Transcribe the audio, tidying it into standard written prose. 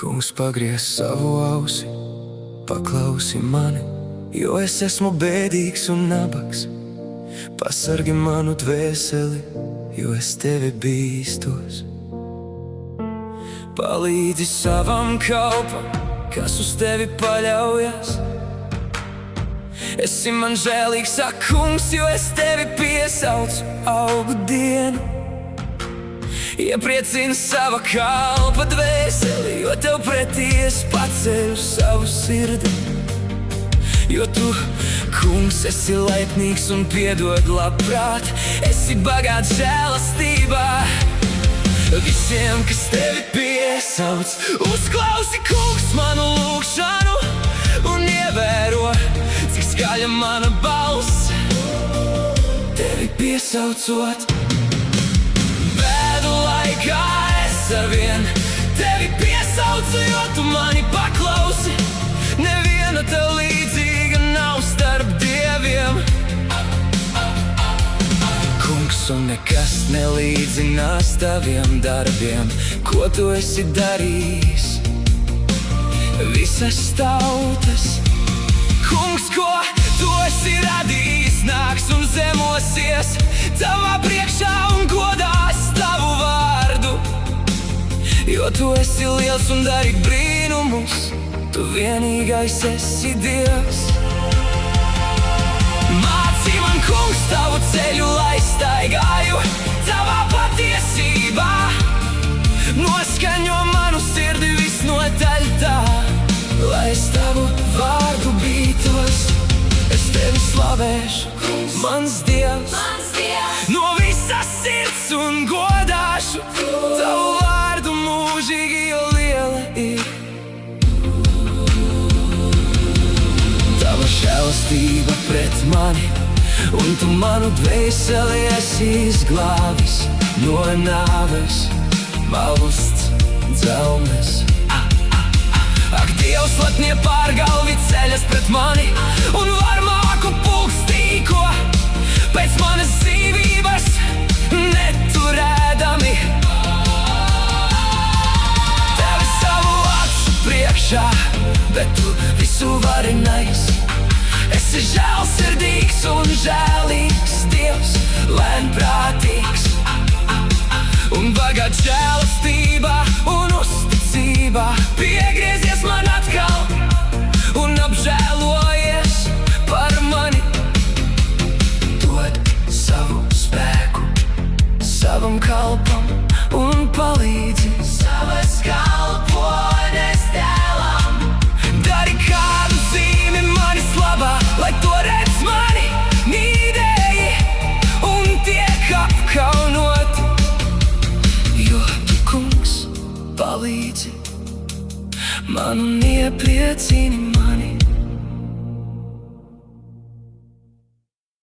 Kungs, pagriez savu ausi, paklausi mani, jo es esmu bēdīgs un nabaks. Pasargi manu dvēseli, jo es tevi bīstos. Palīdzi savam kalpam, kas uz tevi paļaujas. Esi man žēlīgs, ak, kungs, jo es tevi piesaucu augu dienu. Iepriecini sava kalpa dvēseli, jo tev pretī es paceļu savu sirdi. Jo tu, kungs, esi laipnīgs un piedod labprāt, esi bagāts žēlastībā visiem, kas tevi piesauc. Uzklausi, kungs, manu lūgšanu un ievēro, cik skaļa mana balss tevi piesaucot. Bēdu laikā es arvien tevi piesaucu, jo tu mani paklausi. Neviena tev līdzīga nav starp dieviem, kungs, un nekas nelīdzinās taviem darbiem, ko tu esi darījis. Visas tautas, kungs, ko tu esi radījis, nāks un zemosies tavā priekšā un godās tavu vārdu. Jo tu esi liels un dari brīnumus, tu vienīgais esi Dievs. Mācī man, kungs, tavu ceļu, lai staigāju tavā patiesībā. Noskaņo manu sirdi visnotaļ tā, lai es tavu vārdu bītos. Es tevi slavēšu, mans Dievs, no visas sirds un godāšu tavu vārdu mūžīgi, jo liela ir tava žēlastība pret mani, un tu manu dvēseli esi izglābis no nāves, valsts dzelmes. Ak, Dievs, latnie pārgalvi ceļas pret mani, un varmāku pulks tīko pēc manas dzīvības neturēdami. Tevi savu acu priekšā, bet tu visu vari nais. Esi žēlsirdīgs un žēlīgs Dievs, lēnprātīgs un bagāts žēlastībā un uzticībā. Piegriezies man atkal un apžēlojies par mani. Dod savu spēku savam kalpam un palīdzi savas kalpones dēlam. Dari kādu zīmi manis labā, lai to redz mani mīdēji un tiek apkaunoti. Jo tu, kungs, palīdzi man un iepriecini mani.